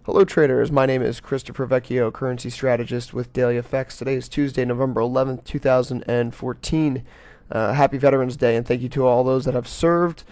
Hello traders, my name is Christopher Vecchio, currency strategist with Daily Effects. Today is Tuesday, November 11th, 2014. Happy Veterans Day, and thank you to all those that have served.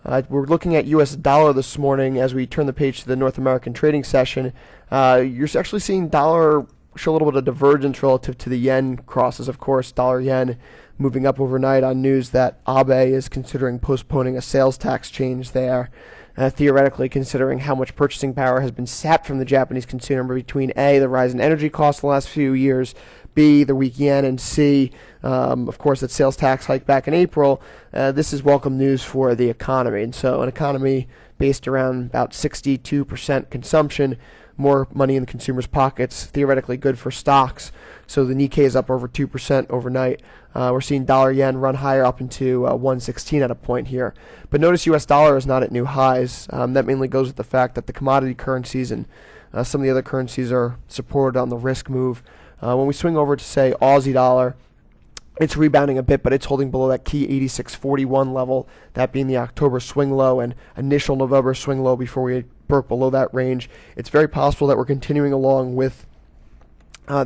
We're looking at US dollar this morning as we turn the page to the North American trading session. You're actually seeing dollar show a little bit of divergence relative to the yen crosses. Of course, dollar yen moving up overnight on news that Abe is considering postponing a sales tax change there. Theoretically, considering how much purchasing power has been sapped from the Japanese consumer between A, the rise in energy costs the last few years, B, the weak yen, and C, of course, that sales tax hike back in April. This is welcome news for the economy. And so an economy based around about 62% consumption, more money in the consumer's pockets, theoretically good for stocks. So the Nikkei is up over 2% overnight. We're seeing dollar yen run higher up into 116 at a point here. But notice US dollar is not at new highs. That mainly goes with the fact that the commodity currencies and some of the other currencies are supported on the risk move. When we swing over to, say, Aussie dollar, it's rebounding a bit, but it's holding below that key 86.41 level, that being the October swing low and initial November swing low before we broke below that range. It's very possible that we're continuing along with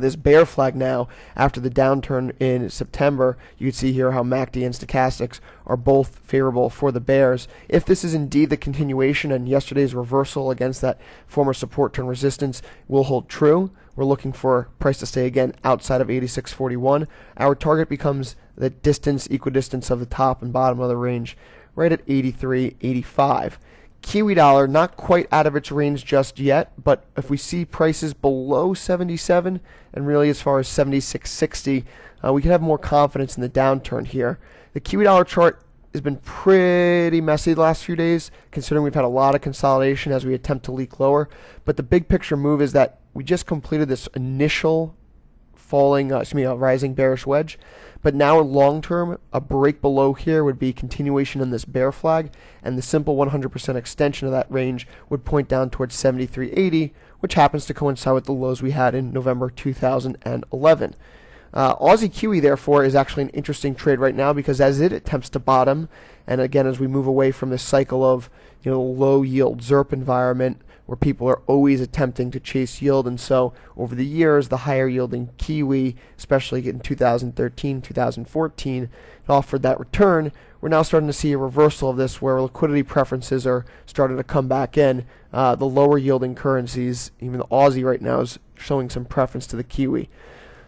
this bear flag now after the downturn in September. You can see here how MACD and stochastics are both favorable for the bears. If this is indeed the continuation and yesterday's reversal against that former support turn resistance will hold true, we're looking for price to stay again outside of 86.41. Our target becomes the distance, equidistance of the top and bottom of the range, right at 83.85. Kiwi dollar, not quite out of its range just yet, but if we see prices below 77 and really as far as 76.60, we can have more confidence in the downturn here. The Kiwi dollar chart has been pretty messy the last few days, considering we've had a lot of consolidation as we attempt to leak lower. But the big picture move is that we just completed this initial rising bearish wedge. But now long term, a break below here would be continuation in this bear flag, and the simple 100% extension of that range would point down towards 73.80, which happens to coincide with the lows we had in November 2011. Aussie Kiwi, therefore, is actually an interesting trade right now because as it attempts to bottom, and again, as we move away from this cycle of low yield ZERP environment where people are always attempting to chase yield, and so over the years, the higher yielding Kiwi, especially in 2013, 2014, offered that return. We're now starting to see a reversal of this where liquidity preferences are starting to come back in. The lower yielding currencies, even the Aussie right now, is showing some preference to the Kiwi.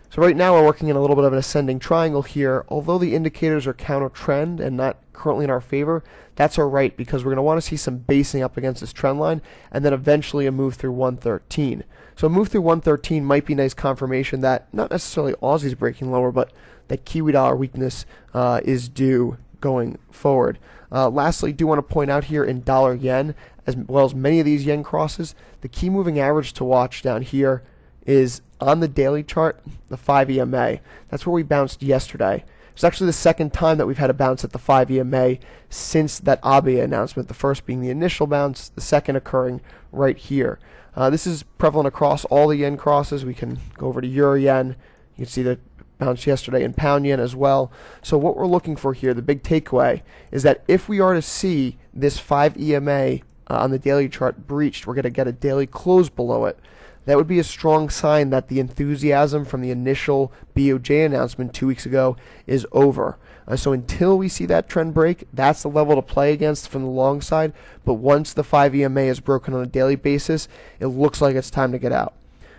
So right now we're working in a little bit of an ascending triangle here. Although the indicators are counter trend and not currently in our favor, that's all right because we're going to want to see some basing up against this trend line and then eventually a move through 113. So a move through 113 might be nice confirmation that not necessarily Aussie's breaking lower, but that Kiwi dollar weakness is due going forward. Lastly, do want to point out here in dollar yen, as well as many of these yen crosses, the key moving average to watch down here is on the daily chart, the 5 EMA. That's where we bounced yesterday. It's actually the second time that we've had a bounce at the 5 EMA since that Abe announcement, the first being the initial bounce, the second occurring right here. This is prevalent across all the yen crosses. We can go over to euro yen. You can see the bounce yesterday in pound yen as well. So what we're looking for here, the big takeaway, is that if we are to see this 5 EMA on the daily chart breached, we're going to get a daily close below it. That would be a strong sign that the enthusiasm from the initial BOJ announcement 2 weeks ago is over. So until we see that trend break, that's the level to play against from the long side. But once the 5 EMA is broken on a daily basis, it looks like it's time to get out.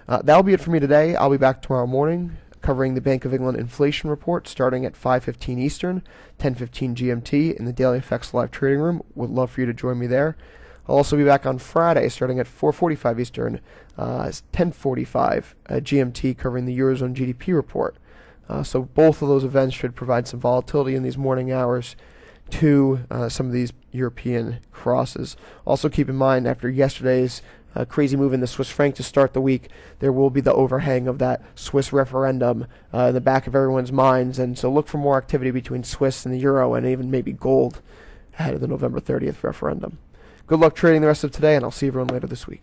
That'll be it for me today. I'll be back tomorrow morning covering the Bank of England inflation report starting at 5:15 Eastern, 10:15 GMT in the Daily Effects live trading room. Would love for you to join me there. I'll also be back on Friday starting at 4:45 Eastern, 10:45 GMT covering the Eurozone GDP report. So both of those events should provide some volatility in these morning hours to some of these European crosses. Also keep in mind, after yesterday's crazy move in the Swiss franc to start the week, there will be the overhang of that Swiss referendum in the back of everyone's minds, and so look for more activity between Swiss and the euro and even maybe gold ahead of the November 30th referendum. Good luck trading the rest of today, and I'll see everyone later this week.